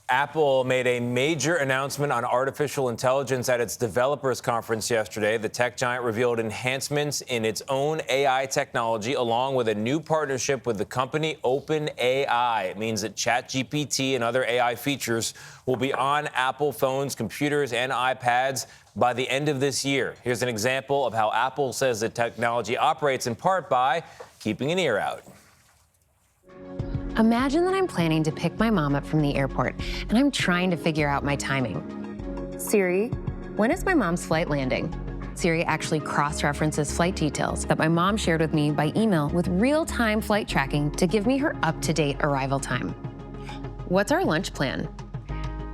Apple made a major announcement on artificial intelligence at its developers conference yesterday. The tech giant revealed enhancements in its own AI technology, along with a new partnership with the company OpenAI. It means that Chat GPT and other AI features will be on Apple phones, computers, and iPads by the end of this year. Here's an example of how Apple says the technology operates, in part by keeping an ear out. Imagine that I'm planning to pick my mom up from the airport, and I'm trying to figure out my timing. Siri, when is my mom's flight landing? Siri actually cross-references flight details that my mom shared with me by email with real-time flight tracking to give me her up-to-date arrival time. What's our lunch plan?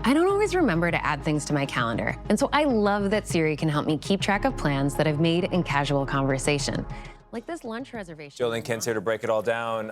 I don't always remember to add things to my calendar, and so I love that Siri can help me keep track of plans that I've made in casual conversation, like this lunch reservation. Jolene Kent's here to break it all down.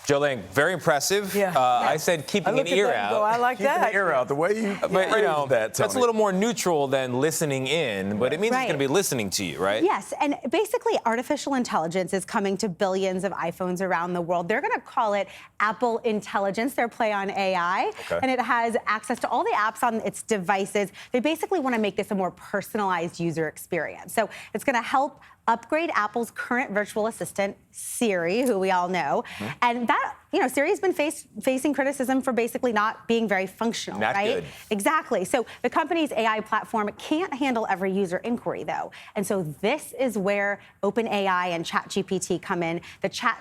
Jolene, very impressive. Yeah. I said keeping an ear out. I like that. Keeping an ear out. The way you But, phrased that, Tony. that's a little more neutral than listening in, but it means it's going to be listening to you, right? Yes, and basically artificial intelligence is coming to billions of iPhones around the world. They're going to call it Apple Intelligence, their play on AI, and it has access to all the apps on its devices. They basically want to make this a more personalized user experience. So it's going to help upgrade Apple's current virtual assistant, Siri, who we all know. And that, Siri's been facing criticism for basically not being very functional, Not right? good. Exactly. So the company's AI platform can't handle every user inquiry, though. And so this is where OpenAI and Chat GPT come in. The Chat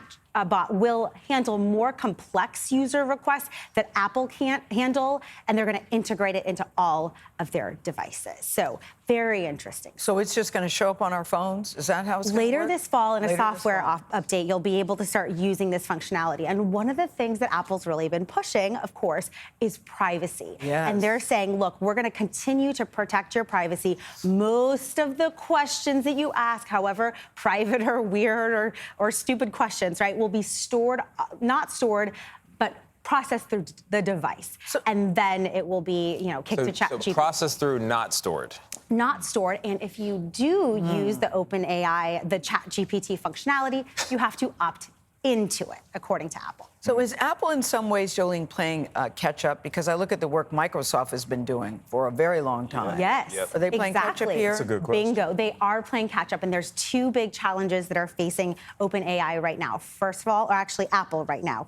bot will handle more complex user requests that Apple can't handle, and they're going to integrate it into all of their devices. So very interesting. So it's just going to show up on our phones? Is that how it's going to Later work? this fall, in a Later software this fall. update, you'll be able to start using this functionality. And one of the things that Apple's really been pushing, of course, is privacy. Yes. And they're saying, look, we're going to continue to protect your privacy. Most of the questions that you ask, however private or weird or stupid questions, right, will be stored, not stored, but processed through the device. And then it will be, kicked to Chat GPT. So processed through, not stored. Not stored, and if you do use the OpenAI, the Chat GPT functionality, you have to opt into it, according to Apple. So is Apple in some ways, Jolene, playing catch up? Because I look at the work Microsoft has been doing for a very long time. Yes. Are they playing catch up here? That's a good question. Bingo. They are playing catch up, and there's two big challenges that are facing OpenAI right now. First of all, or actually Apple right now.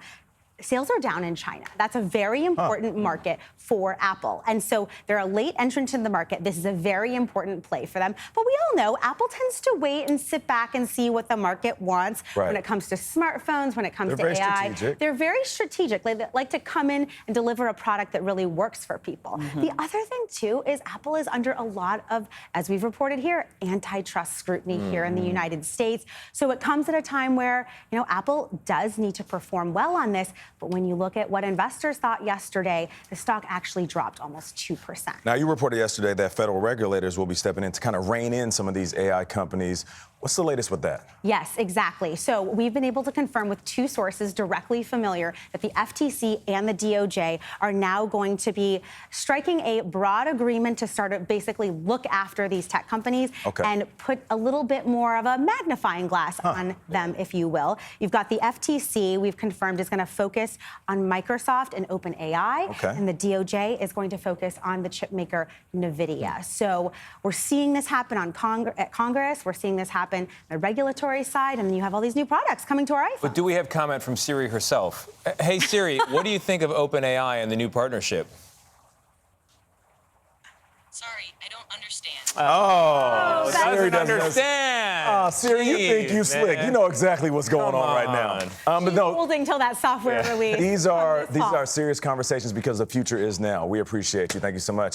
Sales are down in China. That's a very important market for Apple. And so they're a late entrant in the market. This is a very important play for them. But we all know Apple tends to wait and sit back and see what the market wants when it comes to smartphones, when it comes to AI. Strategic. They're very strategic. They like to come in and deliver a product that really works for people. The other thing, too, is Apple is under a lot of, as we've reported here, antitrust scrutiny here in the United States. So it comes at a time where, Apple does need to perform well on this. But when you look at what investors thought yesterday, the stock actually dropped almost 2%. Now, you reported yesterday that federal regulators will be stepping in to kind of rein in some of these AI companies. What's the latest with that? Yes, exactly. So we've been able to confirm with two sources directly familiar that the FTC and the DOJ are now going to be striking a broad agreement to start to basically look after these tech companies and put a little bit more of a magnifying glass on them, if you will. You've got the FTC, we've confirmed, is going to focus on Microsoft and OpenAI, and the DOJ is going to focus on the chip maker NVIDIA. So we're seeing this happen on Congress. We're seeing this happen on the regulatory side, and then you have all these new products coming to our iPhone. But do we have comment from Siri herself? Hey, Siri, what do you think of OpenAI and the new partnership? Sorry, I don't understand. Oh, Siri doesn't understand. Oh, Siri, you think you slick. You know exactly what's going on right now. But She's holding till that software release. These are serious conversations because the future is now. We appreciate you. Thank you so much.